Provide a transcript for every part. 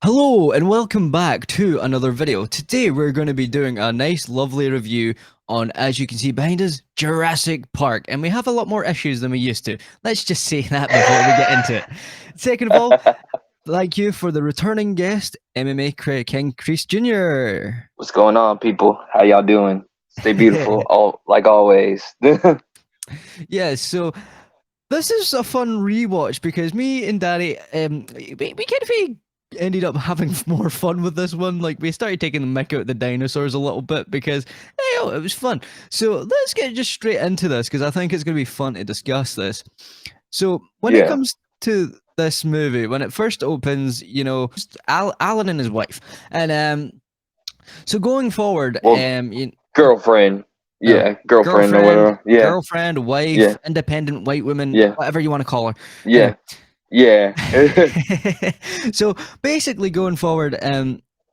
Hello and welcome back to another video. Today we're going to be doing a nice lovely review on, as you can see behind us, Jurassic Park, and we have a lot more issues than we used to. Let's just say that before we get into it. Second of all, thank you for the returning guest, MMAKIngKREESEJR. What's going on, people? How y'all doing? Stay beautiful, all like always. Yeah, so this is a fun rewatch because me and Danny, we kind of ended up having more fun with this one. Like, we started taking the mick out the dinosaurs a little bit because, hey, it was fun. So let's get just straight into this because I think it's going to be fun to discuss this. So when it Yeah. comes to this movie, when it first opens, you know, Alan and his wife, and so going forward, Well, girlfriend. Yeah, girlfriend or whatever. Yeah, girlfriend, wife, yeah, independent white woman, yeah, whatever you want to call her. yeah, yeah. So basically, going forward,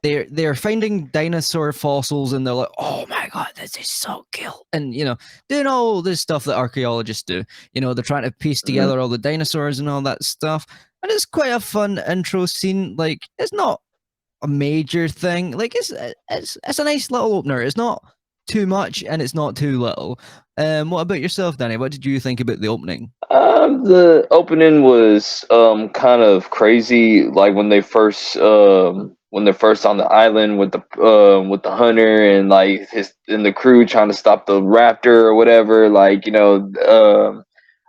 they're finding dinosaur fossils, and they're like, "Oh my god, this is so cool!" And doing all this stuff that archaeologists do. They're trying to piece together all the dinosaurs and all that stuff, and it's quite a fun intro scene. Like, it's not a major thing. Like, it's a nice little opener. It's not too much and it's not too little. What about yourself, Danny? What did you think about the opening? The opening was kind of crazy. Like when they're first on the island with the hunter and like the crew trying to stop the raptor or whatever. Like I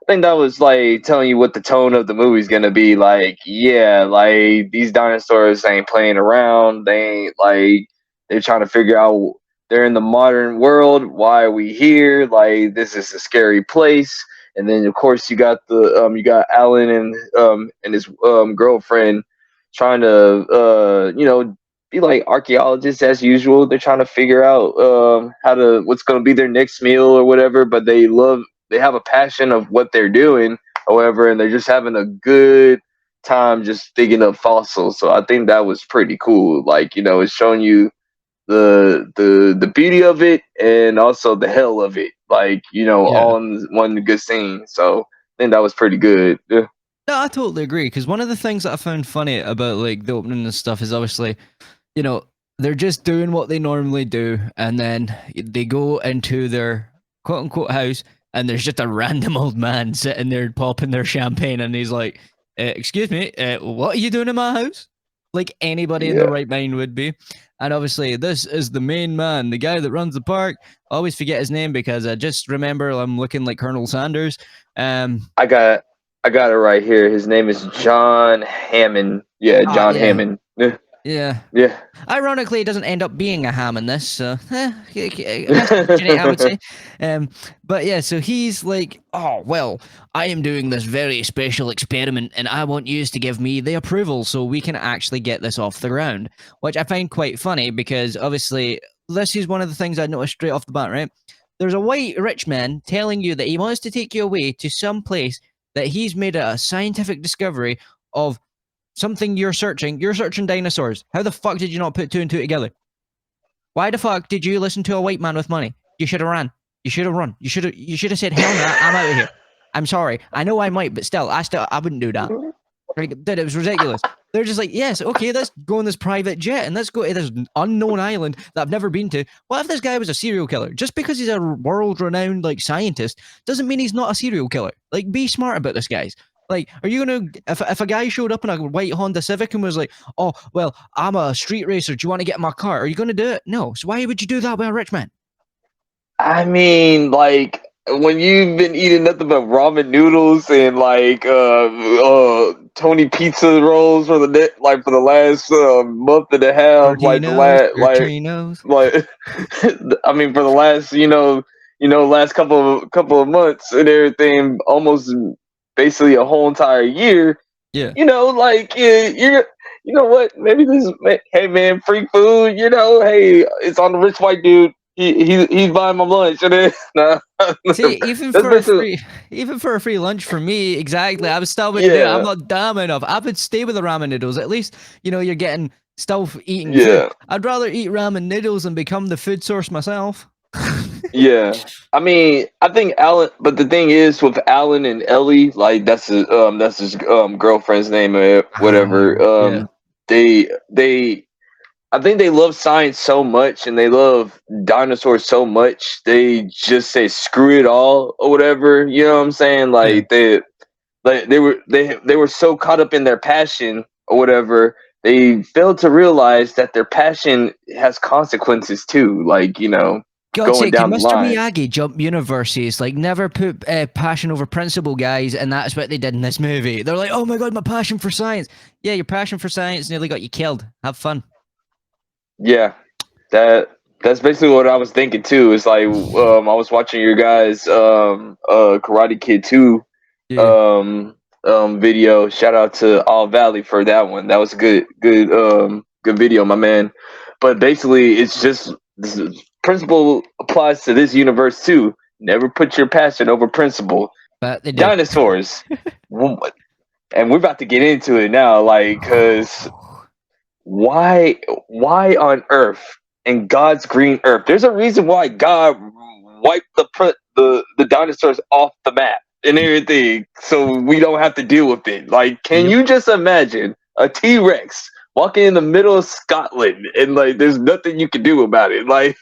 think that was like telling you what the tone of the movie's gonna be. Like, yeah, like these dinosaurs ain't playing around. They ain't like they're trying to figure out they're in the modern world. Why are we here? Like, this is a scary place. And then of course you got you got Alan and his girlfriend trying to be like archaeologists as usual. They're trying to figure out what's gonna be their next meal or whatever, but they have a passion of what they're doing, however, and they're just having a good time just digging up fossils. So I think that was pretty cool. Like, it's showing you the beauty of it and also the hell of it. Like, all in one good scene. So I think that was pretty good. Yeah. No, I totally agree. Because one of the things that I found funny about like the opening and stuff is obviously, they're just doing what they normally do, and then they go into their quote unquote house, and there's just a random old man sitting there popping their champagne, and he's like, "Excuse me, what are you doing in my house?" Like anybody in the right mind would be. And obviously, this is the main man, the guy that runs the park. I always forget his name because I just remember I'm looking like Colonel Sanders. I got it right here. His name is John Hammond. Yeah, John Hammond. Yeah. Yeah. Ironically, it doesn't end up being a ham in this, so I would say. But yeah, so he's like, "Oh well, I am doing this very special experiment, and I want you to give me the approval so we can actually get this off the ground." Which I find quite funny because obviously this is one of the things I noticed straight off the bat. Right, there's a white rich man telling you that he wants to take you away to some place that he's made a scientific discovery of. Something you're searching dinosaurs. How the fuck did you not put two and two together? Why the fuck did you listen to a white man with money? You should have ran. You should have run. You should have said, "Hell no, I'm out of here." I'm sorry. I know I might, but still, I wouldn't do that. Like, dude, it was ridiculous. They're just like, "Yes, okay, let's go on this private jet and let's go to this unknown island that I've never been to." What if this guy was a serial killer? Just because he's a world-renowned like scientist doesn't mean he's not a serial killer. Like, be smart about this, guys. Like, are you gonna if a guy showed up in a white Honda Civic and was like, "Oh, well, I'm a street racer. Do you want to get in my car?" Are you gonna do it? No. So why would you do that with a rich man? I mean, like when you've been eating nothing but ramen noodles and like Tony pizza rolls for the last month and a half, like the like I mean for the last last couple of months and everything, almost basically a whole entire year. Yeah. Like you're. You know what? Maybe hey man, free food. Hey, it's on the rich white dude. He's buying my lunch. Nah. See, even for a free lunch for me, exactly. I was still wouldn't do it. I'm not dumb enough. I would stay with the ramen noodles. At least you're getting still eating food. I'd rather eat ramen noodles and become the food source myself. Yeah, I mean, I think Alan, but the thing is with Alan and Ellie, like that's his girlfriend's name or whatever. they I think they love science so much and they love dinosaurs so much they just say screw it all or whatever. You know what I'm saying? Yeah. They were so caught up in their passion or whatever, they failed to realize that their passion has consequences too. Like, you know, God's going sake, can down the Mr. line. Miyagi jump universes? Like, never put passion over principle, guys, and that's what they did in this movie. They're like, oh my god, my passion for science. Yeah, your passion for science nearly got you killed. Have fun. Yeah, that's basically what I was thinking too. It's like I was watching your guys Karate Kid 2 Yeah. video. Shout out to All Valley for that one. That was a good video, my man. But basically, it's just this principle applies to this universe too. Never put your passion over principle. But they do. Dinosaurs, and we're about to get into it now, like, cause why on earth in God's green earth? There's a reason why God wiped the dinosaurs off the map and everything, so we don't have to deal with it. Like, can you just imagine a T-Rex walking in the middle of Scotland and like there's nothing you can do about it? Like,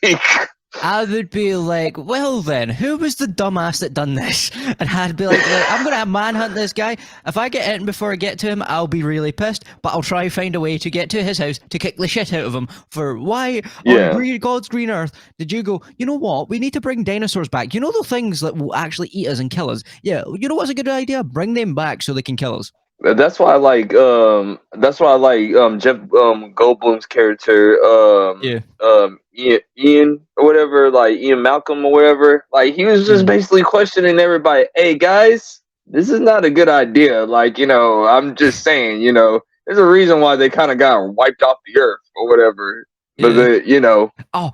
I would be like, well then, who was the dumbass that done this? And I'd be like, I'm gonna manhunt this guy. If I get in before I get to him, I'll be really pissed, but I'll try to find a way to get to his house to kick the shit out of him for why on God's green earth did you go, you know what, we need to bring dinosaurs back. You know the things that will actually eat us and kill us? Yeah, you know what's a good idea? Bring them back so they can kill us. That's why I like Jeff Goldblum's character Ian or whatever, like Ian Malcolm or whatever. Like, he was just basically questioning everybody. Hey guys, this is not a good idea. Like, you know, I'm just saying, you know, there's a reason why they kind of got wiped off the earth or whatever. But you know,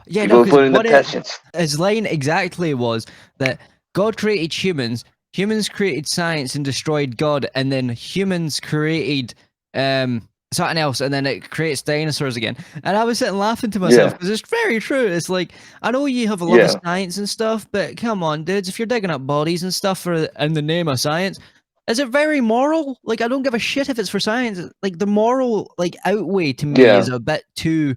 people put in the passions. His line exactly was that God created humans. Humans created science and destroyed God, and then humans created something else, and then it creates dinosaurs again. And I was sitting laughing to myself because it's very true. It's like, I know you have a lot of science and stuff, but come on, dudes, if you're digging up bodies and stuff in the name of science, is it very moral? Like, I don't give a shit if it's for science. Like, the moral outweigh to me is a bit too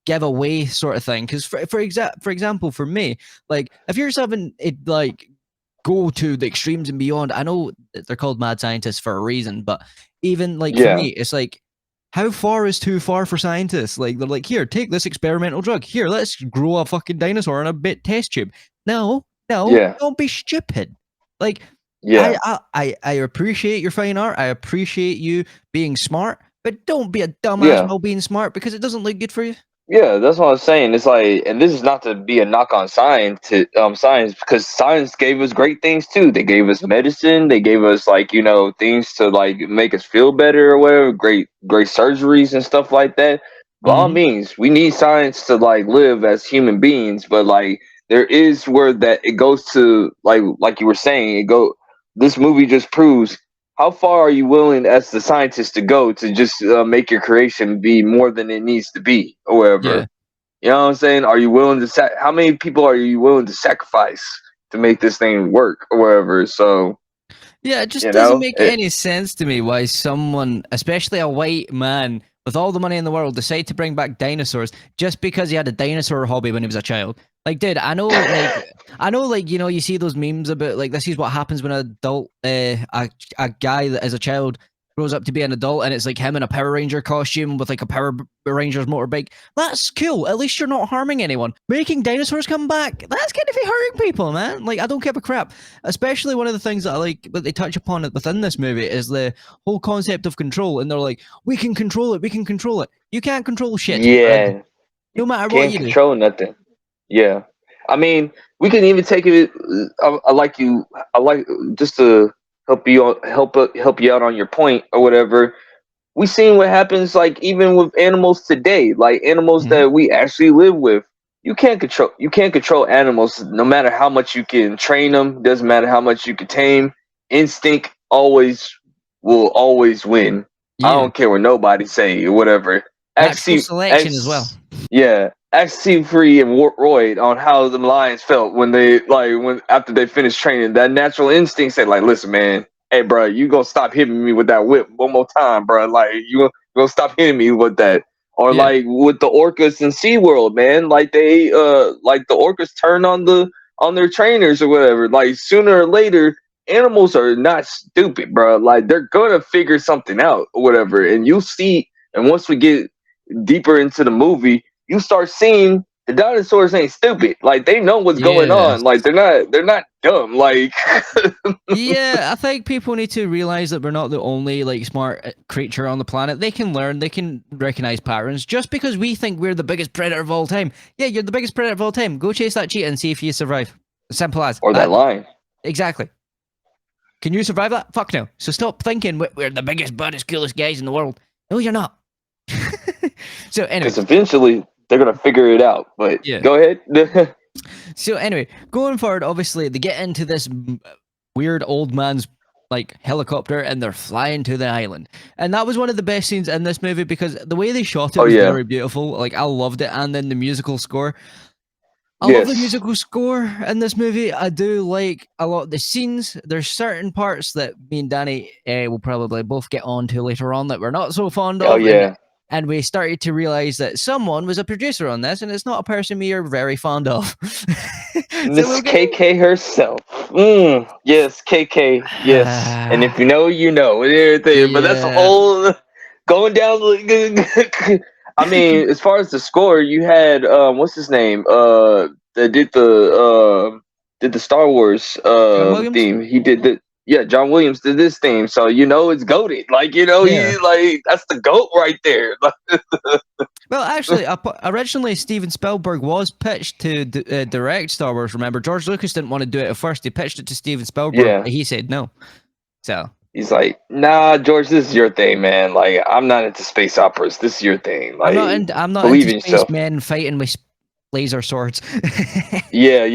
give away sort of thing. Because for example, for me, like, if you're something like go to the extremes and beyond. I know they're called mad scientists for a reason, but even like for me, it's like, how far is too far for scientists? Like, they're like, here, take this experimental drug. Here, let's grow a fucking dinosaur in a bit test tube. No, don't be stupid. Like, I appreciate your fine art. I appreciate you being smart, but don't be a dumbass while being smart because it doesn't look good for you. Yeah, that's what I'm saying. It's like, and this is not to be a knock on science, because science gave us great things too. They gave us medicine. They gave us, like, you know, things to like make us feel better or whatever. Great surgeries and stuff like that. By all means, we need science to like live as human beings. But like, there is where that it goes to, like you were saying, this movie just proves how far are you willing as the scientist to go to just make your creation be more than it needs to be or whatever. Yeah. You know what I'm saying? Are you willing to how many people are you willing to sacrifice to make this thing work or whatever? So yeah, it just doesn't make any sense to me why someone, especially a white man with all the money in the world, decide to bring back dinosaurs just because he had a dinosaur hobby when he was a child. Like, dude, I know, like, you know, you see those memes about, like, this is what happens when an adult, a guy that as a child grows up to be an adult, and it's like him in a Power Ranger costume with like a Power Rangers motorbike. That's cool. At least you're not harming anyone. Making dinosaurs come back, that's going to be hurting people, man. Like, I don't give a crap. Especially one of the things that I like that they touch upon within this movie is the whole concept of control. And they're like, we can control it. We can control it. You can't control shit. Yeah. No matter what you do. Can't control nothing. Yeah. I mean, we can even take it. I like just to help you out on your point or whatever. We seen what happens, like, even with animals today, like animals that we actually live with. You can't control animals no matter how much you can train them. Doesn't matter how much you can tame. Instinct will always win. Yeah. I don't care what nobody say or whatever. Natural selection as well. Yeah. Ask Free and Roy on how the lions felt when after they finished training. That natural instinct said, like, listen, man, hey, bro, you gonna stop hitting me with that whip one more time, bro? Like, Go stop hitting me with that. Or Yeah. like with the orcas in SeaWorld, man. Like they like the orcas turn on their trainers or whatever. Like sooner or later, animals are not stupid, bro. Like they're gonna figure something out or whatever. And you see, and once we get deeper into the movie, you start seeing the dinosaurs ain't stupid. Like they know what's going on. Yes. Like they're not dumb. Like Yeah, I think people need to realize that we're not the only like smart creature on the planet. They can learn, they can recognize patterns. Just because we think we're the biggest predator of all time, yeah, you're the biggest predator of all time. Go chase that cheetah and see if you survive. Simple as or that line. Exactly. Can you survive that? Fuck no. So stop thinking we're the biggest, baddest, coolest guys in the world. No, you're not. So anyway, Because eventually they're gonna figure it out. But yeah. go ahead. So anyway, going forward, obviously they get into this weird old man's like helicopter and they're flying to the island, and that was one of the best scenes in this movie because the way they shot it was very beautiful. Like I loved it, and then the musical score. I love the musical score in this movie. I do like a lot of the scenes. There's certain parts that me and Danny will probably both get on to later on that we're not so fond of. Oh yeah. And we started to realize that someone was a producer on this, and it's not a person we are very fond of. Miss KK herself. Yes, KK. Yes. And if you know, you know, and everything. But that's a whole going down. I mean, as far as the score, you had what's his name? That did the Star Wars theme. He did the John Williams did this theme, so you know it's goated. Like you know, he like that's the goat right there. Well, actually, originally Steven Spielberg was pitched to direct Star Wars. Remember, George Lucas didn't want to do it at first. He pitched it to Steven Spielberg, but he said no. So he's like, "Nah, George, this is your thing, man. Like, I'm not into space operas. This is your thing. Like, I'm not into space men fighting with laser swords." Yeah.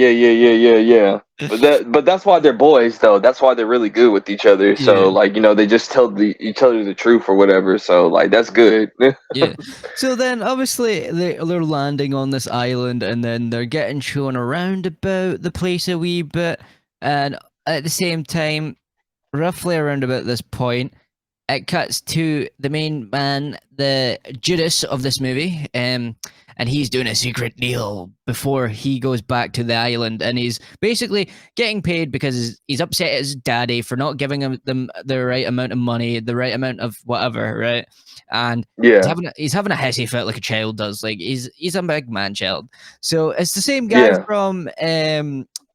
But that's why they're boys, though. That's why they're really good with each other. So, like, you know, they just tell each other the truth or whatever. So, like, that's good. Yeah. So then, obviously, they're landing on this island, and then they're getting shown around about the place a wee bit, and at the same time, roughly around about this point, it cuts to the main man, the Judas of this movie, and he's doing a secret deal before he goes back to the island, and he's basically getting paid because he's upset at his daddy for not giving him the right amount of money, the right amount of whatever, right? And he's having a hissy fit like a child does. Like he's a big man child. So it's the same guy from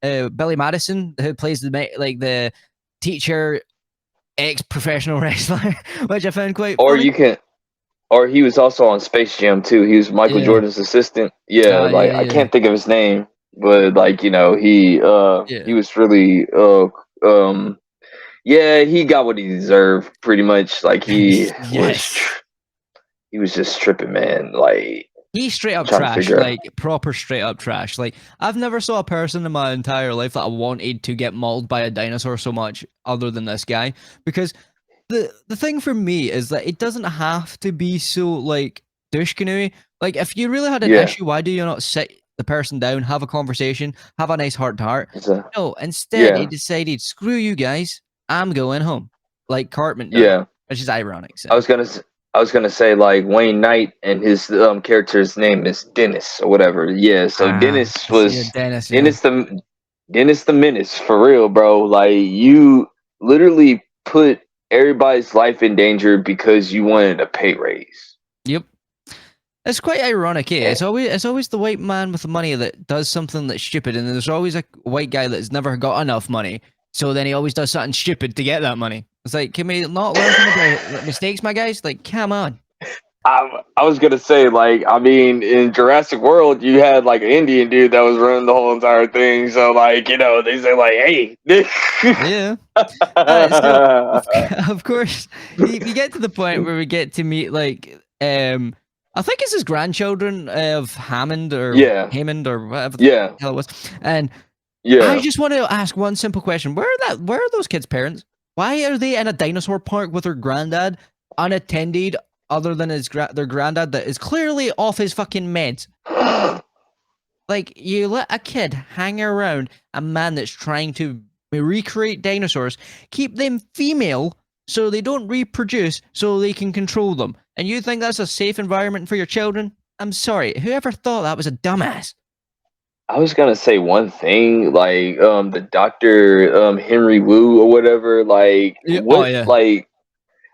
Billy Madison who plays the teacher ex-professional wrestler, which I found quite funny. Or he was also on Space Jam too. He was Michael Jordan's assistant. I can't think of his name, but like, you know, he was really he got what he deserved pretty much. Like he was just tripping, man. Like he's straight up trash, like proper straight up trash. Like I've never saw a person in my entire life that I wanted to get mauled by a dinosaur so much other than this guy, because the thing for me is that it doesn't have to be so like douche canoe. Like if you really had an issue, why do you not sit the person down, have a conversation, have a nice heart to heart? No, instead he decided, screw you guys, I'm going home, like Cartman did, which is ironic. So. I was gonna say like Wayne Knight and his character's name is Dennis or whatever. Yeah, so Dennis was Dennis the Menace for real, bro. Like you literally put everybody's life in danger because you wanted a pay raise. Yep. It's quite ironic, eh? It's always the white man with the money that does something that's stupid, and there's always a white guy that's never got enough money, so then he always does something stupid to get that money. It's like, can we not learn from the mistakes, my guys? Like, come on. I was gonna say, like, I mean, in Jurassic World, you had like an Indian dude that was running the whole entire thing. So, like, you know, they say, like, hey, yeah. So, of course, we get to the point where we get to meet, like, I think it's his grandchildren of Hammond or Hammond or whatever the hell it was. And I just want to ask one simple question: Where are those kids' parents? Why are they in a dinosaur park with their granddad, unattended? Other than their granddad that is clearly off his fucking meds. Like, you let a kid hang around a man that's trying to recreate dinosaurs, keep them female, so they don't reproduce, so they can control them. And you think that's a safe environment for your children? I'm sorry, whoever thought that was a dumbass. I was gonna say one thing, like the Doctor Henry Wu or whatever, like Yeah. Oh what, yeah.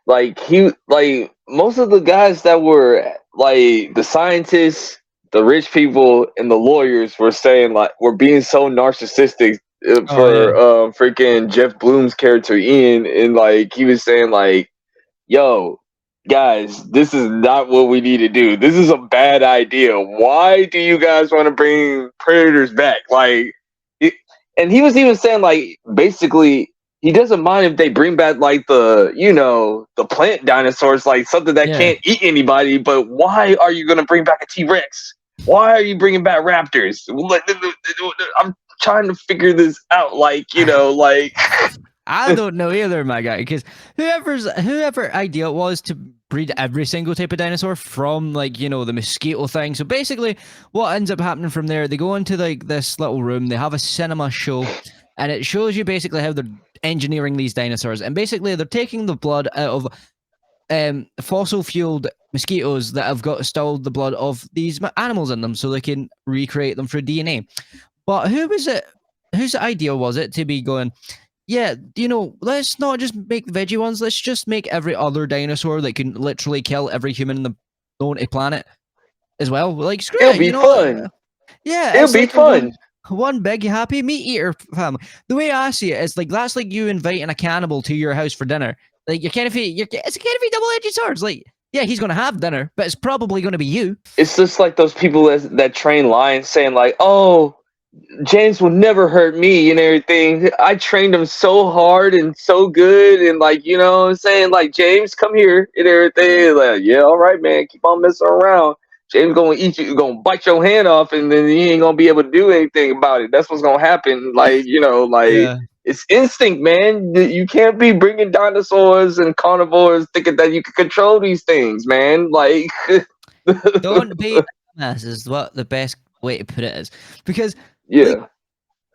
like he, like most of the guys that were like the scientists, the rich people, and the lawyers were saying like were being so narcissistic Oh yeah. for freaking Jeff Bloom's character Ian, and like he was saying like, yo, guys, this is not what we need to do. This is a bad idea. Why do you guys want to bring predators back? Like, and he was even saying, like, basically, he doesn't mind if they bring back, like, the plant dinosaurs, like something that Yeah. can't eat anybody, but why are you going to bring back a T Rex? Why are you bringing back raptors? I'm trying to figure this out. Like, like. I don't know either, my guy, because whoever idea it was to breed every single type of dinosaur from like the mosquito thing. So basically, what ends up happening from there, they go into like this little room, they have a cinema show, and it shows you basically how they're engineering these dinosaurs, and basically they're taking the blood out of fossil fueled mosquitoes that have got stole the blood of these animals in them, so they can recreate them through DNA. But who was it? Whose idea was it to be going? Yeah, let's not just make the veggie ones. Let's just make every other dinosaur that can literally kill every human in the known planet as well. Like, screw It'll it, be fun. yeah, It'll it's be like fun. one big happy meat eater family. The way I see it is like that's like you inviting a cannibal to your house for dinner. Like it's a kind of double-edged sword. Like, yeah, he's gonna have dinner, but it's probably gonna be you. It's just like those people that train lions saying like, "Oh, James will never hurt me and everything. I trained him so hard and so good, and like, what I'm saying, like, James, come here and everything." Like, yeah, all right, man, keep on messing around. James gonna eat you, gonna bite your hand off, and then he ain't gonna be able to do anything about it. That's what's gonna happen. Like, like Yeah. it's instinct, man. You can't be bringing dinosaurs and carnivores thinking that you can control these things, man. Like, Don't be dumbass is what the best way to put it is. Because like, yeah,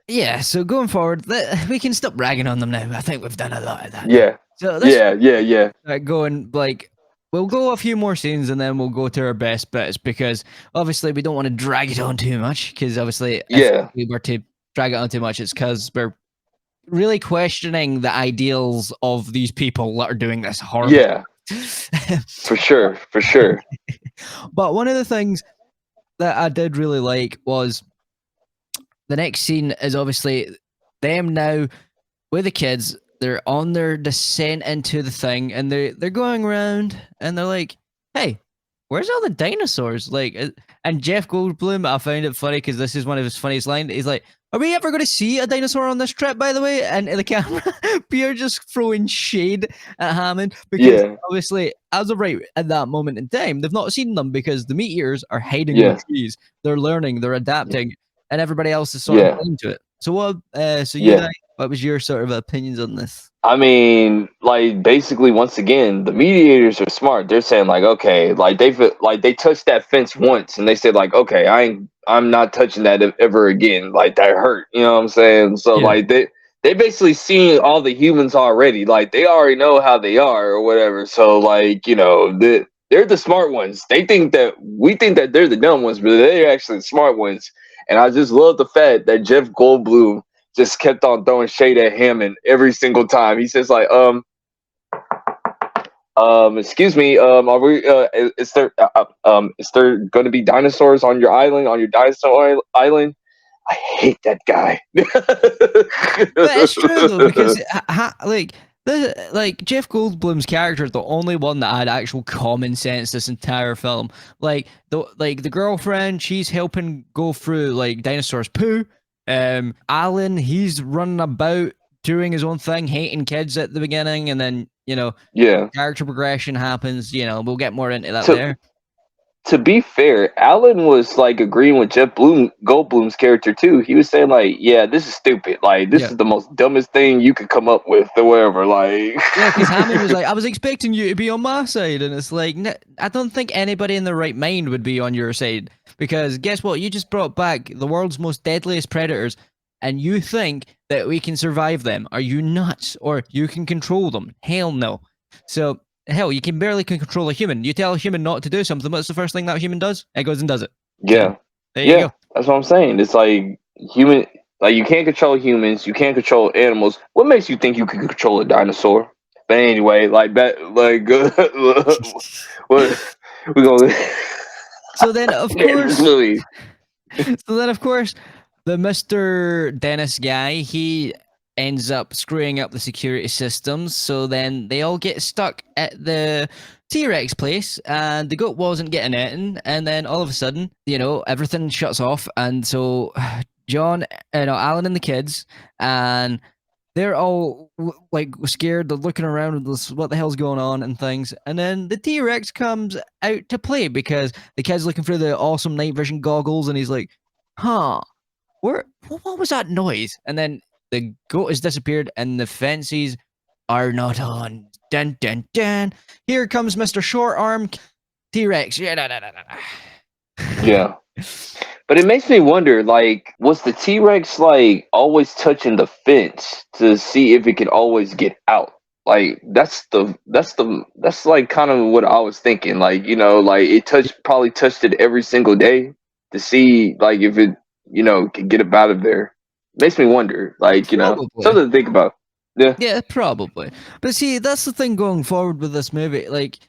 yeah, so going forward, we can stop ragging on them now. I think we've done a lot of that now. yeah, So let's yeah. going, like, we'll go a few more scenes and then we'll go to our best bits, because obviously we don't want to drag it on too much, because obviously if Yeah. we were to drag it on too much, it's because we're really questioning the ideals of these people that are doing this horrible. Yeah, for sure, for sure. But one of the things that I did really like was the next scene is obviously them now with the kids. They're on their descent into the thing, and they're going around, and they're like, "Hey, where's all the dinosaurs?" Like, and Jeff Goldblum, I found it funny because this is one of his funniest lines. He's like, "Are we ever going to see a dinosaur on this trip, by the way?" And the camera, Pierre just throwing shade at Hammond, because Yeah, obviously, as of right at that moment in time, they've not seen them because the meat eaters are hiding in yeah, the trees. They're learning, they're adapting, and everybody else is sort of yeah, blind to it. So what? So you yeah. guys, what was your sort of opinions on this? I mean, like, basically, once again, the mediators are smart. They're saying like, okay, like they touched that fence once, and they said like, okay, I'm not touching that ever again. Like that hurt, you know what I'm saying? So Yeah. like they basically seen all the humans already. Like they already know how they are or whatever. So like, they're the smart ones. We think that they're the dumb ones, but they're actually the smart ones. And I just love the fact that Jeff Goldblum just kept on throwing shade at Hammond every single time. He says like, excuse me, are we, is there going to be dinosaurs on your island, on your dinosaur island? I hate that guy. But it's true though, because like Jeff Goldblum's character is the only one that had actual common sense this entire film. Like the girlfriend, she's helping go through like dinosaurs poo. Alan, he's running about doing his own thing, hating kids at the beginning, and then Yeah. character progression happens. We'll get more into that To there. to be fair, Alan was like agreeing with Goldblum's character too. He was saying like, "Yeah, this is stupid. Like, this Yeah. is the most dumbest thing you could come up with, or whatever." Like, Yeah, because Hammond was like, I was expecting you to be on my side. And it's like, I don't think anybody in their right mind would be on your side. Because guess what? You just brought back the world's most deadliest predators, and you think that we can survive them. Are you nuts? Or you can control them? Hell no. So hell, you can barely control a human. You tell a human not to do something, what's the first thing that human does? It goes and does it. So Yeah. there you Yeah. go. That's what I'm saying. It's like human. Like you can't control humans. You can't control animals. What makes you think you can control a dinosaur? But anyway, like that. Like what we gonna So then, of get in this course, movie? the Mr. Dennis guy, he ends up screwing up the security systems. So then they all get stuck at the T-Rex place, and the goat wasn't getting it. And then all of a sudden, everything shuts off. And so John, Alan and the kids, and they're all like scared. They're looking around with what the hell's going on and things. And then the T-Rex comes out to play because the kid's looking through the awesome night vision goggles, and he's like, "Huh, what was that noise?" And then the goat has disappeared, and the fences are not on. Dun dun dun. Here comes Mr. Short Arm T-Rex. Yeah. But it makes me wonder, like, was the T Rex like always touching the fence to see if it could always get out? Like that's like kind of what I was thinking. Like, like it probably touched it every single day to see like if it, could get up out of there. Makes me wonder, like, Probably. something to think about. Yeah. Yeah, probably. But see, that's the thing going forward with this movie. Like,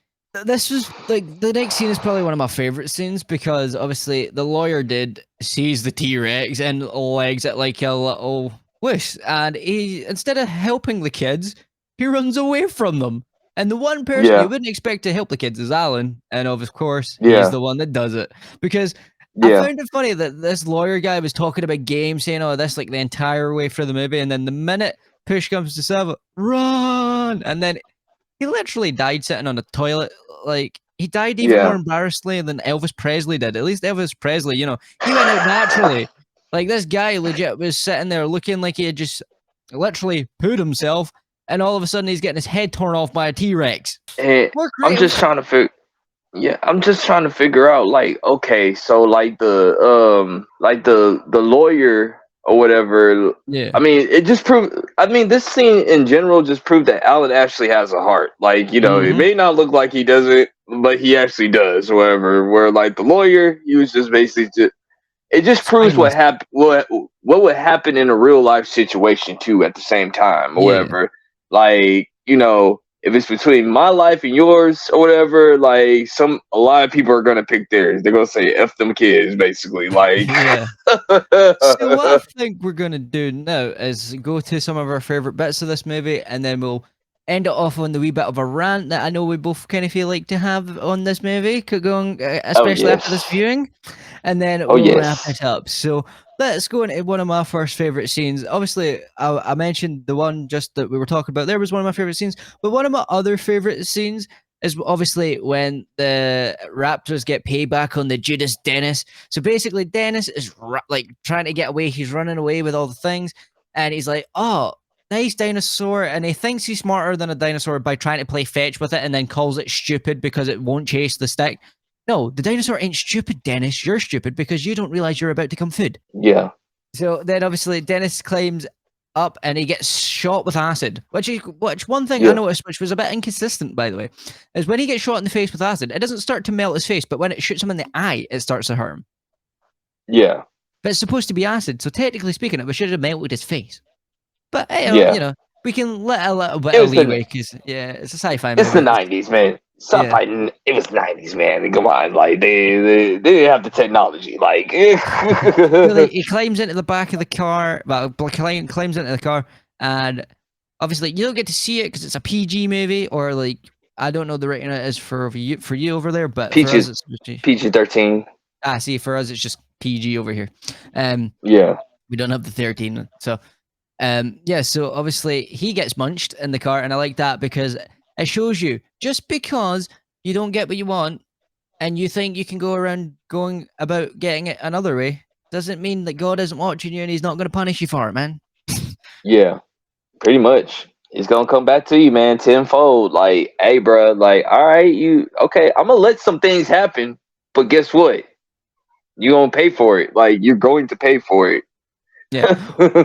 this was like the next scene is probably one of my favorite scenes because obviously the lawyer sees the T-Rex and legs it like a little wish, and he, instead of helping the kids, he runs away from them. And the one person you Yeah. wouldn't expect to help the kids is Alan, and of course he's Yeah. the one that does it because. I Yeah. found it funny that this lawyer guy was talking about games, saying, "Oh, this like the entire way through the movie," and then the minute push comes to shove, run, and then he literally died sitting on a toilet. Like he died even more Yeah. embarrassingly than Elvis Presley did. At least Elvis Presley, he went out naturally. Like this guy legit was sitting there looking like he had just literally pooed himself, and all of a sudden he's getting his head torn off by a T-Rex. And More I'm creative. just trying to figure. Yeah, I'm just trying to figure out, like, okay, so like the lawyer or whatever. Yeah. I mean, it just proved. I mean, this scene in general just proved that Alan actually has a heart. Like, it Mm-hmm. may not look like he doesn't, but he actually does. Or whatever. Where like the lawyer, he was just basically just. It just proves Spineless. what would happen in a real life situation too at the same time or Yeah. whatever. Like, if it's between my life and yours or whatever, like a lot of people are gonna pick theirs. They're gonna say F them kids, basically. Like Yeah. So what I think we're gonna do now is go to some of our favorite bits of this movie, and then we'll end it off on the wee bit of a rant that I know we both kind of feel like to have on this movie, going Oh especially after this yes. viewing, and then Oh we'll wrap yes. it up. So let's go into one of my first favorite scenes. Obviously, I mentioned the one just that we were talking about. There was one of my favorite scenes, but one of my other favorite scenes is obviously when the Raptors get payback on the Judas Dennis. So basically, Dennis is like trying to get away. He's running away with all the things, and he's like, "Oh, nice dinosaur," and he thinks he's smarter than a dinosaur by trying to play fetch with it, and then calls it stupid because it won't chase the stick. No, the dinosaur ain't stupid, Dennis. You're stupid because you don't realize you're about to come food. Yeah. So then, obviously, Dennis climbs up and he gets shot with acid. Which one thing I Yeah. noticed, which was a bit inconsistent, by the way, is when he gets shot in the face with acid, it doesn't start to melt his face, but when it shoots him in the eye, it starts to hurt him. Yeah. But it's supposed to be acid, so technically speaking, it should have melted his face. But hey, Yeah. we can let a little bit It of was leeway because it's a sci-fi it's the movie. '90s, man. Stop Yeah. fighting. It was '90s, man. Come on, like they didn't have the technology. Like, Really, he climbs into the back of the car. Well, climbs into the car, and obviously you don't get to see it because it's a PG movie, or like I don't know the rating it is for you over there, but for us Peaches, it's PG-13. see, for us it's just PG over here. Yeah. We don't have the 13, so yeah. So obviously he gets munched in the car, and I like that because it shows you just because you don't get what you want and you think you can go around going about getting it another way, doesn't mean that God isn't watching you and he's not going to punish you for it, man. Yeah. Pretty much. It's gonna come back to you, man, tenfold. Like, hey, bro, like, all right, you okay? I'm gonna let some things happen, but guess what? You gonna pay for it. Like, you're going to pay for it. Yeah.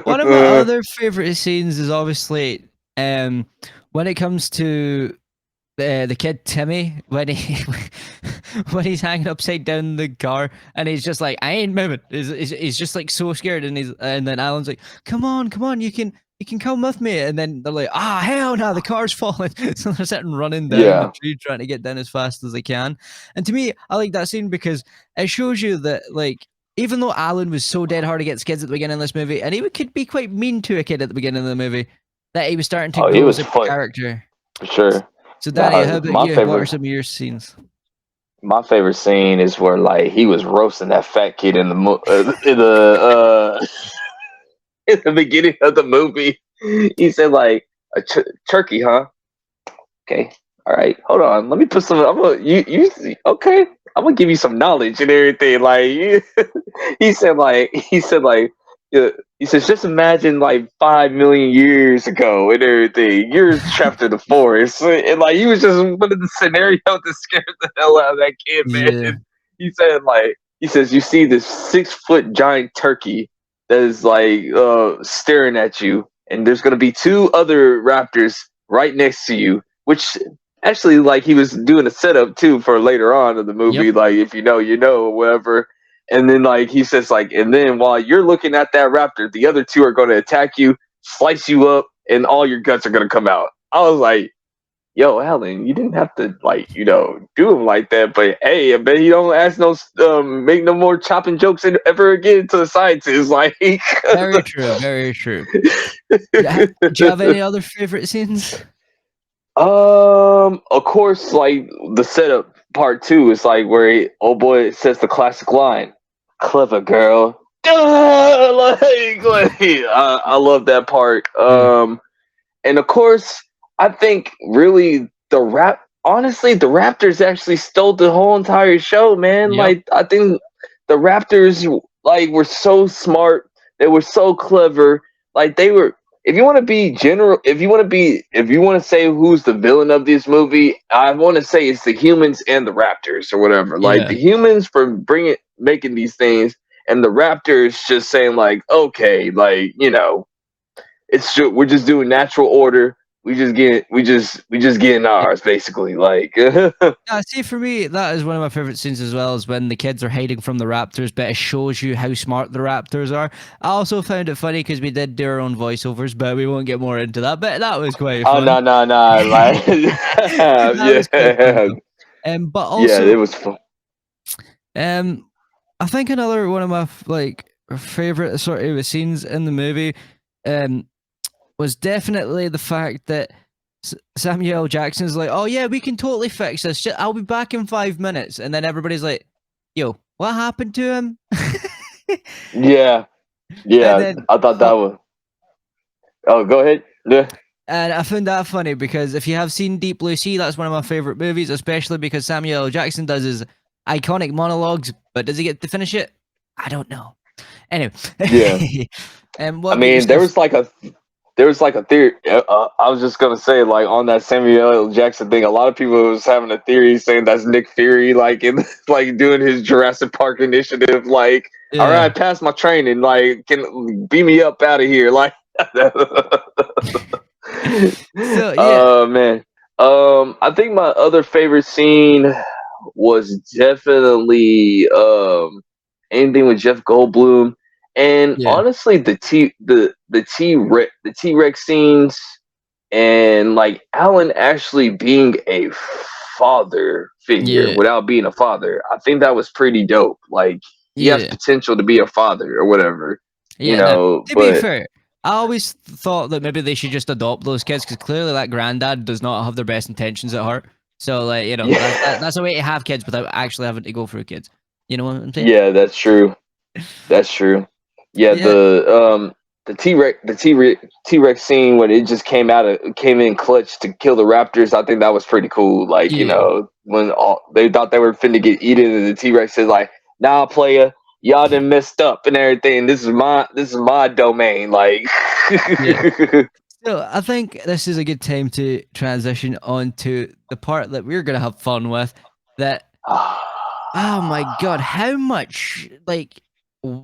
One of my other favorite scenes is obviously when it comes to the kid Timmy when he when he's hanging upside down in the car and he's just like, I ain't moving. He's just like so scared, and then Alan's like, come on, you can come with me, and then they're like, ah, hell no, the car's falling. So they're sitting running down the Yeah. tree trying to get down as fast as they can. And to me, I like that scene because it shows you that, like, even though Alan was so dead hard against kids at the beginning of this movie, and he could be quite mean to a kid at the beginning of the movie, that he was starting to Oh, he grow as was a fun character. for sure. So, Danny, how Nah, about you? What are some of your scenes? my favorite scene is where like he was roasting that fat kid in the in the beginning of the movie. He said like a turkey, huh? Okay, all right, hold on. Let me put some. I'm gonna okay. I'm gonna give you some knowledge and everything. Like he said like yeah, he says just imagine like 5 million years ago and everything. You're trapped in the forest, and like he was just putting the scenario to scare the hell out of that kid, man. Yeah. He said like he says you see this 6 foot giant turkey that is like staring at you, and there's gonna be two other raptors right next to you, which actually like he was doing a setup too for later on in the Yep. movie, like if you know you know or whatever. And then like he says like, and then while you're looking at that raptor, the other two are going to attack you, slice you up, and all your guts are going to come out. I was like, yo, Alan, you didn't have to like do him like that, but hey, I bet he don't ask no make no more chopping jokes ever again to the scientists. Like Very true. Very true. Yeah, do you have any other favorite scenes? Of course, like the setup part two is like where oh boy says the classic line, "Clever girl." I love that part. Yeah. And of course, I think really honestly, the Raptors actually stole the whole entire show, man. Yep. Like I think the Raptors like were so smart, they were so clever, like they were if you want to be general, if you want to say who's the villain of this movie, I want to say it's the humans and the Raptors or whatever. Like Yeah. the humans for making these things, and the Raptors just saying like, okay, like we're just doing natural order. We just getting ours basically. Like Yeah, see, for me, that is one of my favorite scenes as well, is when the kids are hiding from the raptors, but it shows you how smart the raptors are. I also found it funny because we did do our own voiceovers, but we won't get more into that. But that was quite oh fun. no like That was quite fun, yeah though. But yeah also, it was fun. I think another one of my like favorite sort of scenes in the movie, um, was definitely the fact that Samuel Jackson's like, "Oh yeah, we can totally fix this. I'll be back in 5 minutes," and then everybody's like, "Yo, what happened to him?" Yeah And yeah then, I thought that was oh go ahead yeah and I found that funny because if you have seen Deep Blue Sea, that's one of my favorite movies, especially because Samuel L. Jackson does his iconic monologues, but does he get to finish it? I don't know. Anyway, yeah. and I what about mean yourself? there was like a theory. I was just gonna say, like on that Samuel L. Jackson thing, a lot of people was having a theory saying that's Nick Fury, like in like doing his Jurassic Park initiative. Like, all Yeah. right, pass my training. Like, can beam me up out of here. Like, So yeah, oh man. I think my other favorite scene was definitely anything with Jeff Goldblum, and yeah, honestly the T Rex scenes, and like Alan actually being a father figure yeah, without being a father. I think that was pretty dope. Like he has yeah. potential to be a father or whatever, Yeah, now, to be but fair, I always thought that maybe they should just adopt those kids because clearly that granddad does not have their best intentions at heart. So, like, yeah, that's a way to have kids without actually having to go through kids. You know what I'm saying? yeah, that's true. That's true. Yeah, Yeah, the T Rex scene when it just came in clutch to kill the Raptors. I think that was pretty cool. Like yeah, when all they thought they were finna get eaten, and the T Rex is like, "Nah, player, y'all done messed up and everything. This is my domain." Like, yeah. So, I think this is a good time to transition on to the part that we're gonna have fun with. That, oh my god, how much like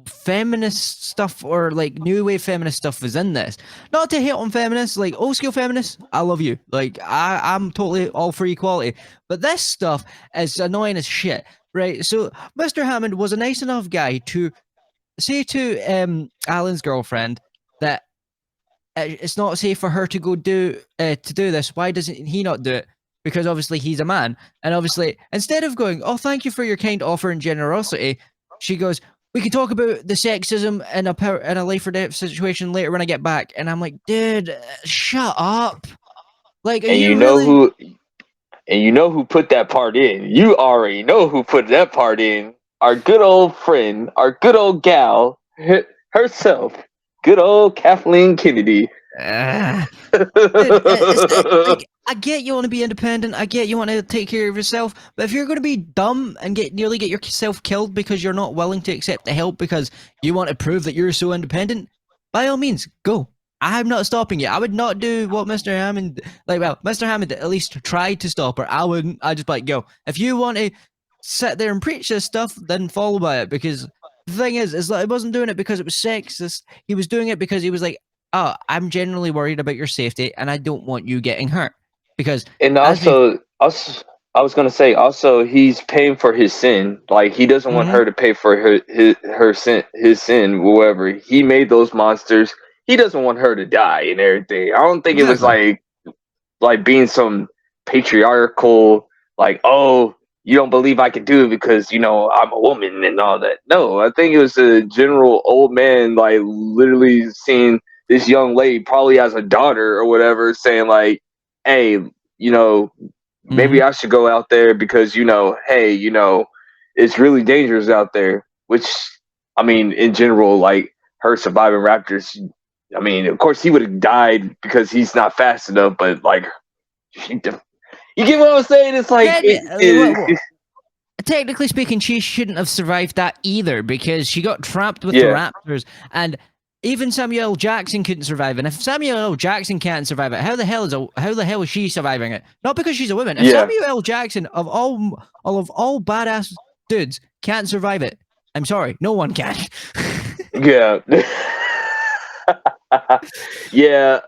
feminist stuff or like new wave feminist stuff is in this. Not to hate on feminists, like old school feminists, I love you. Like I'm totally all for equality. But this stuff is annoying as shit. Right. So Mr. Hammond was a nice enough guy to say to Alan's girlfriend that it's not safe for her to go do this. Why doesn't he not do it? Because obviously he's a man, and obviously instead of going, "Oh, thank you for your kind offer and generosity," she goes, "We can talk about the sexism in a life or death situation later when I get back." And I'm like, dude, shut up. Like, are And you really? you know who put that part in. You already know who put that part in. Our good old friend, our good old gal herself, good old Kathleen Kennedy. Dude, like I get you want to be independent. I get you want to take care of yourself. But if you're going to be dumb and nearly get yourself killed because you're not willing to accept the help because you want to prove that you're so independent, by all means, go. I'm not stopping you. I would not do what Mr. Hammond, Mr. Hammond at least tried to stop her. I wouldn't. I just be like, go. If you want to sit there and preach this stuff, then follow by it. Because the thing is that he wasn't doing it because it was sexist. He was doing it because he was like, oh, I'm genuinely worried about your safety and I don't want you getting hurt. Because And as we also, I was gonna say, also, he's paying for his sin. Like, he doesn't want mm-hmm, her to pay for his sin. Whoever he made those monsters, he doesn't want her to die and everything. I don't think it was exactly. like being some patriarchal, like, oh, you don't believe I can do it because I'm a woman and all that. No, I think it was a general old man, like, literally seeing this young lady, probably as a daughter or whatever, saying like, hey, Mm-hmm. maybe I should go out there because hey, it's really dangerous out there. Which, I mean, in general, like, her surviving raptors. I mean, of course, he would have died because he's not fast enough. But like, you get what I'm saying? It's like Technically speaking, she shouldn't have survived that either because she got trapped with the yeah, raptors, and even Samuel L. Jackson couldn't survive. And if Samuel L. Jackson can't survive it, how the hell is she surviving it? Not because she's a woman. If yeah, Samuel L. Jackson of all badass dudes can't survive it, I'm sorry, no one can. yeah, yeah.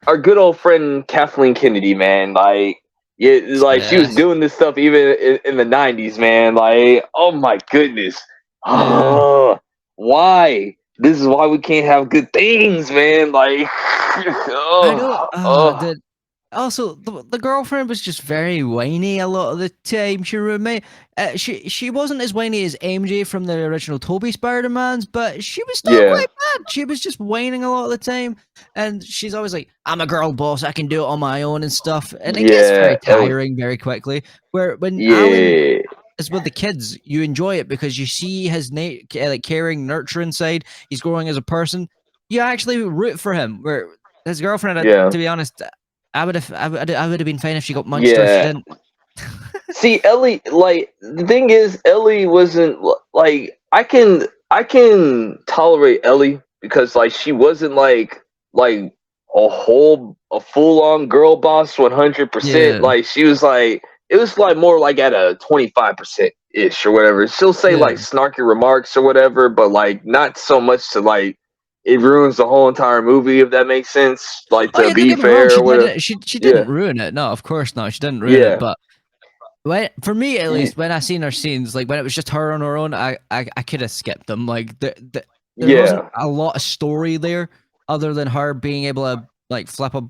Our good old friend Kathleen Kennedy, man. Like, yeah, like, she was Yeah. doing this stuff even in the '90s, man. Like, oh my goodness. Yeah. Oh, why? This is why we can't have good things, man. Like, I know. oh, oh, The Also, the girlfriend was just very whiny a lot of the time. She wasn't as whiny as MJ from the original Toby Spider-Mans, but she was still yeah, quite bad. She was just whining a lot of the time, and she's always like, "I'm a girl boss. I can do it on my own and stuff." And it gets very yeah, tiring very quickly. Where when Alan yeah, is with the kids, you enjoy it because you see his like caring, nurturing side. He's growing as a person. You actually root for him. Where his girlfriend, yeah, to be honest, I would have been fine if she got munched or if she yeah. didn't. See, Ellie, like, the thing is, Ellie wasn't like, I can tolerate Ellie because, like, she wasn't like a full on girl boss 100%. Yeah, Like, she was like, it was like more like at a 25% ish or whatever. She'll say yeah. like snarky remarks or whatever, but like not so much to like it ruins the whole entire movie, if that makes sense. Like, Oh to yeah, don't be get me wrong. fair She or whatever. did. She Yeah, didn't ruin it. No, of course not. She didn't ruin it. yeah, But for me at y- least, when I seen her scenes, like when it was just her on her own, I could have skipped them. Like there wasn't yeah. a lot of story there other than her being able to like flip a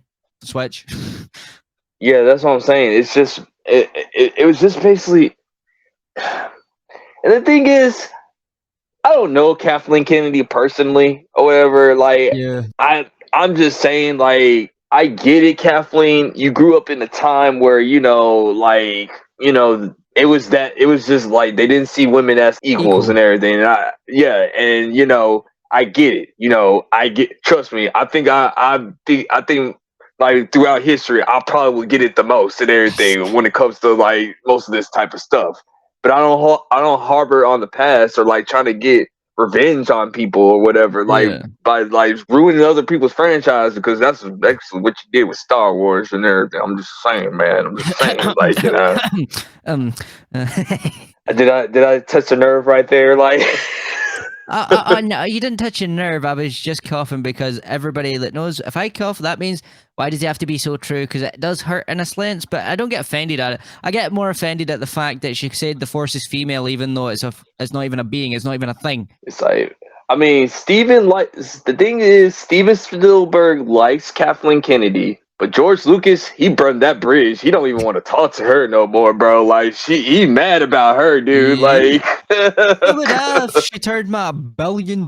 switch. Yeah, that's what I'm saying. It's just it was just basically, and the thing is, I don't know Kathleen Kennedy personally or whatever. Like, Yeah, I'm just saying, like, I get it, Kathleen. You grew up in a time where like, it was just like they didn't see women as equals and equal. everything. And yeah, and I get it. Trust me. I think like throughout history, I probably would get it the most and everything when it comes to like most of this type of stuff. But I don't harbor on the past or like trying to get revenge on people or whatever, like Yeah. by like ruining other people's franchise, because that's actually what you did with Star Wars and everything. I'm just saying, man. I'm just saying, like, um, uh, did I touch a nerve right there? Like, No, you didn't touch a nerve. I was just coughing because everybody that knows if I cough, that means why does it have to be so true? Because it does hurt in a sense, but I don't get offended at it. I get more offended at the fact that she said the Force is female, even though it's not even a being, it's not even a thing. It's like, I mean, the thing is, Steven Spielberg likes Kathleen Kennedy, but George Lucas, he burned that bridge. He don't even want to talk to her no more, bro. Like, he mad about her, dude. Yeah. Like, So would have she turned my $1 billion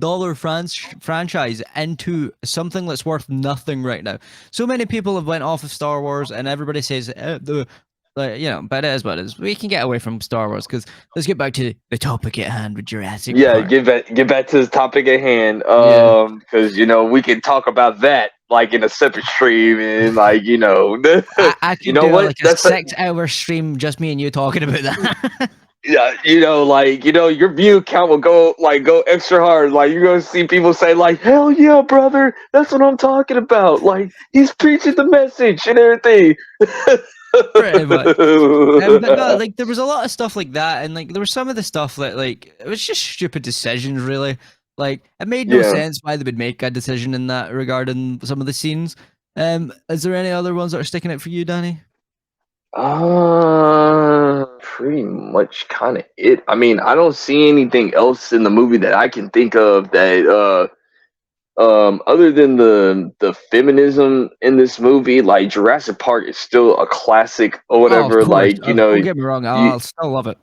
franchise into something that's worth nothing right now. So many people have went off of Star Wars, and everybody says but it is what it is. We can get away from Star Wars because let's get back to the topic at hand with Jurassic yeah, Park. get back to the topic at hand. Yeah. Because we can talk about that like in a separate stream, and like I you could know do what? like a 6 hour stream just me and you talking about that. Yeah, your view count will go extra hard. Like you're gonna see people say like, "Hell yeah, brother, that's what I'm talking about." Like he's preaching the message and everything. Pretty much. But no, like there was a lot of stuff like that, and like there was some of the stuff that like it was just stupid decisions, really. Like it made no Yeah. sense why they would make a decision in that regarding some of the scenes. Is there any other ones that are sticking out for you, Danny? Pretty much kind of it. I mean, I don't see anything else in the movie that I can think of that other than the feminism in this movie, like Jurassic Park is still a classic or Oh, of whatever. course. Like, Don't get me wrong. you I'll still love it.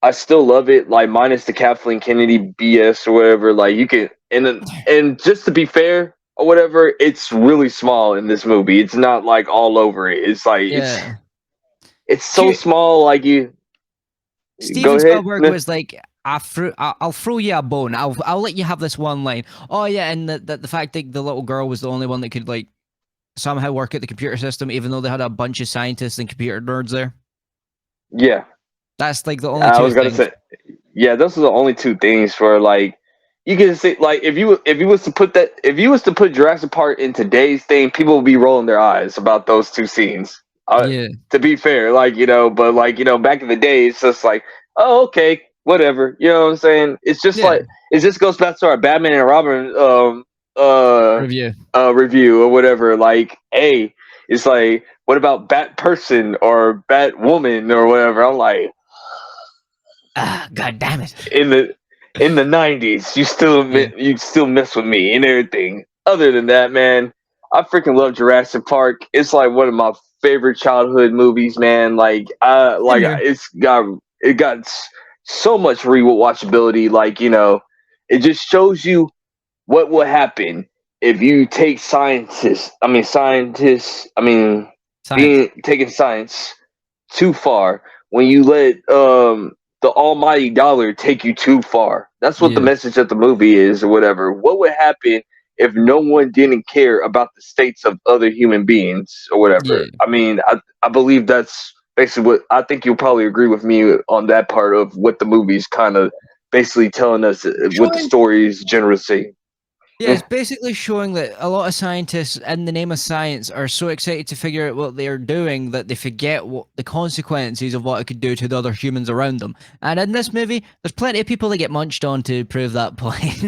I still love it, like minus the Kathleen Kennedy BS or whatever. Like you can, and just to be fair or whatever, it's really small in this movie. It's not like all over it. It's like Yeah. it's so small. Like you go Steven ahead. Spielberg was like, I'll throw you a bone. I'll let you have this one line. Oh yeah, and the fact that the little girl was the only one that could like somehow work at the computer system, even though they had a bunch of scientists and computer nerds there. Yeah, That's like the only I two was gonna things. say. Yeah, those are the only two things for like you can say like if you was to put Jurassic Park in today's thing, people would be rolling their eyes about those two scenes. Yeah, To be fair, but back in the day, it's just like, oh, okay, whatever. You know what I'm saying? It's just yeah. like it just goes back to our Batman and Robin Review. review or whatever. Like, hey, it's like, what about Bat Person or Bat Woman or whatever? I'm like, Ah, god damn it. in the '90s, Yeah. you still mess with me and everything. Other than that, man, I freaking love Jurassic Park. It's like one of my favorite childhood movies, man. Like, Same here. it got so much rewatchability. Like, it just shows you what will happen if you take Science. taking science too far when you let the almighty dollar take you too far. That's what the Yeah. message of the movie is or whatever. What would happen if no one didn't care about the states of other human beings or whatever? Yeah. I mean, I believe that's basically what I think you'll probably agree with me on that part of what the movie's kind of basically telling us what the Showing story is generally saying. Yeah, it's basically showing that a lot of scientists, in the name of science, are so excited to figure out what they're doing that they forget what the consequences of what it could do to the other humans around them. And in this movie, there's plenty of people that get munched on to prove that point.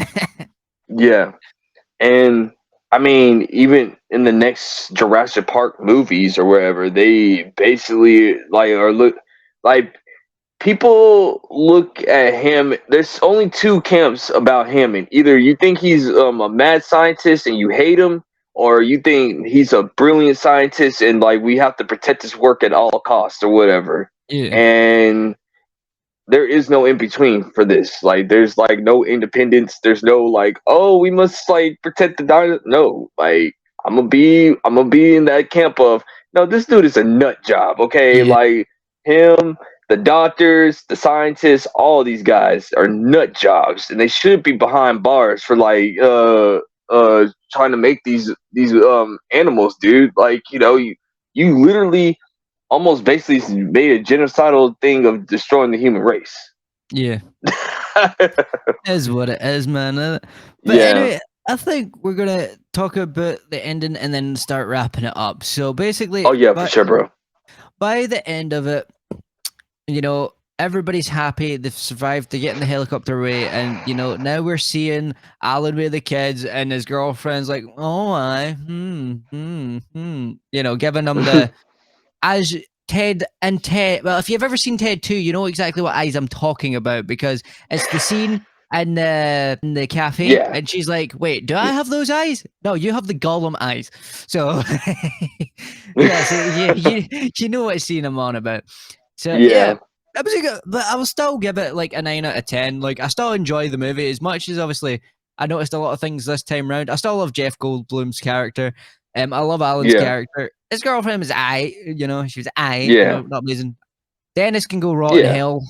Yeah. And I mean, even in the next Jurassic Park movies or wherever, they basically like people look at him. There's only two camps about him, and either you think he's a mad scientist and you hate him, or you think he's a brilliant scientist and like we have to protect his work at all costs or whatever. Yeah, And there is no in between for this. Like, there's like no independence. There's no like, oh, we must like protect the dinosaur. No, like I'm gonna be in that camp of no. This dude is a nut job. Okay, yeah, like him, the doctors, the scientists, all these guys are nut jobs, and they should be behind bars for like trying to make these animals, dude. Like you literally almost basically made a genocidal thing of destroying the human race. yeah. Is what it is, man. But Yeah. anyway, I think we're gonna talk about the ending and then start wrapping it up. So basically, Oh yeah, for sure, bro. by the end of it, you know, everybody's happy. They've survived. They get in the helicopter away, and now we're seeing Alan with the kids, and his girlfriend's like, "Oh, giving him the as Ted and Ted. Well, if you've ever seen Ted 2, you know exactly what eyes I'm talking about because it's the scene in the cafe, Yeah. and she's like, "Wait, do I have those eyes? No, you have the Gollum eyes." So, yeah, so you know what scene I'm on about. So yeah, Yeah. that was a good, but I will still give it like a 9 out of 10. Like I still enjoy the movie as much as obviously I noticed a lot of things this time round. I still love Jeff Goldblum's character. I love Alan's Yeah. character. His girlfriend was she was Yeah. not amazing. Dennis can go rot in Yeah. hell.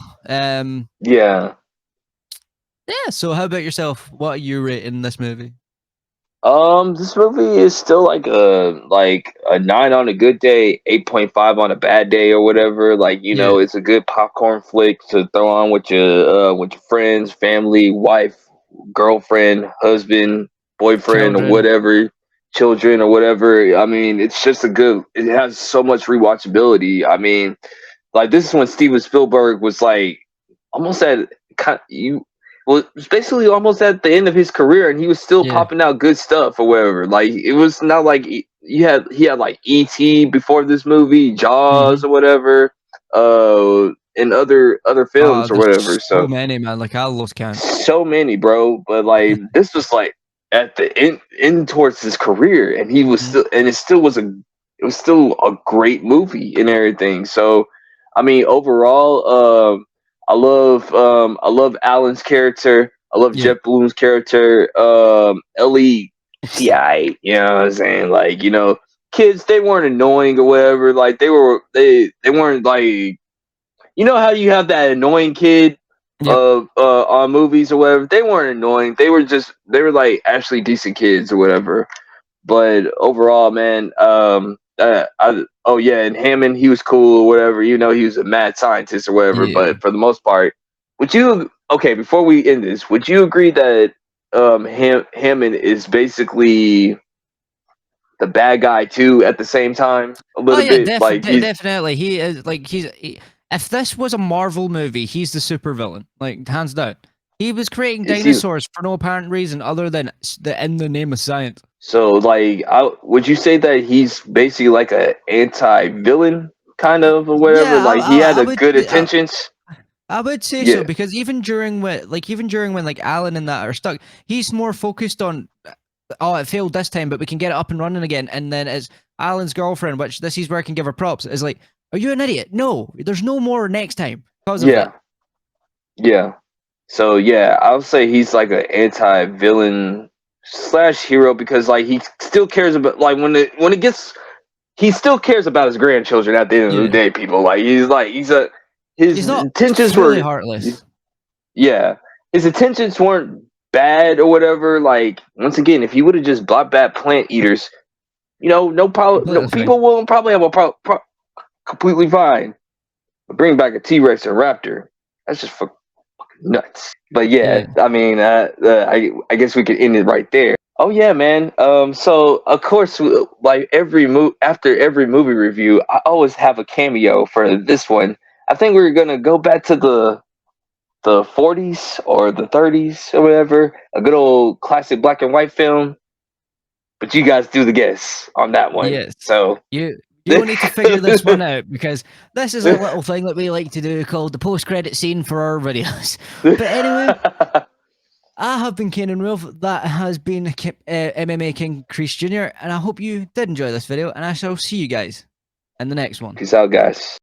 Yeah. Yeah. So how about yourself? What are you rating this movie? This movie is still like a 9 on a good day, 8.5 on a bad day or whatever. Like, Yeah. it's a good popcorn flick to throw on with your friends, family, wife, girlfriend, husband, boyfriend, or Children. whatever, children or whatever. I mean, it's just it has so much rewatchability. I mean, like this is when Steven Spielberg was like almost at well, it was basically almost at the end of his career, and he was still Yeah. popping out good stuff or whatever. Like it was not like he had like E.T. before this movie, Mm-hmm. Jaws or whatever, and other films or There's whatever. so So many, man. Like I lost count. so many, bro. But like this was like at the end towards his career, and he was Mhm. still, and it was still a great movie and everything. So, I mean, overall, I love Alan's character. I love Yeah. Jeff Bloom's character. Ellie, you know what I'm saying? Like, kids, they weren't annoying or whatever. Like they weren't like, how you have that annoying kid Yep. on movies or whatever. They weren't annoying. They were like actually decent kids or whatever. But overall, man, oh yeah, and Hammond, he was cool or whatever. He was a mad scientist or whatever. Yeah. But for the most part, okay? Before we end this, would you agree that Hammond is basically the bad guy too at the same time? A Oh little yeah, bit, like he's definitely. He is like if this was a Marvel movie, he's the supervillain, like hands down. He was creating is he dinosaurs for no apparent reason other than in the name of science. so like would you say that he's basically like a anti-villain kind of or whatever? Yeah, Like he had I a would good intentions. I would say so Yeah, because even during when like Alan and that are stuck, he's more focused on oh it failed this time, but we can get it up and running again. And then as Alan's girlfriend, which this is where I can give her props, is like, are you an idiot? No, there's no more next time because of yeah, that. yeah. So yeah, I would say he's like an anti-villain slash hero because like he still cares about like when it gets he still cares about his grandchildren at the end of the Yeah, day. People like he's his not intentions fully were heartless. yeah, his intentions weren't bad or whatever. Like once again, if he would have just brought back plant eaters, no problem. No, Completely fine. people will probably have a completely fine. But bring back a T-Rex or Raptor, that's just fucking nuts. But yeah, Yeah. I mean, I guess we could end it right there. Oh yeah, man. So of course, like after every movie review, I always have a cameo for this one. I think we're gonna go back to the 40s or the 30s or whatever, a good old classic black and white film. But you guys do the guess on that one. Yes. So You need to figure this one out because this is a little thing that we like to do called the post-credit scene for our videos. But anyway, I have been Kane and Wolf. That has been MMA King Crease Jr. And I hope you did enjoy this video. And I shall see you guys in the next one. Peace out, guys.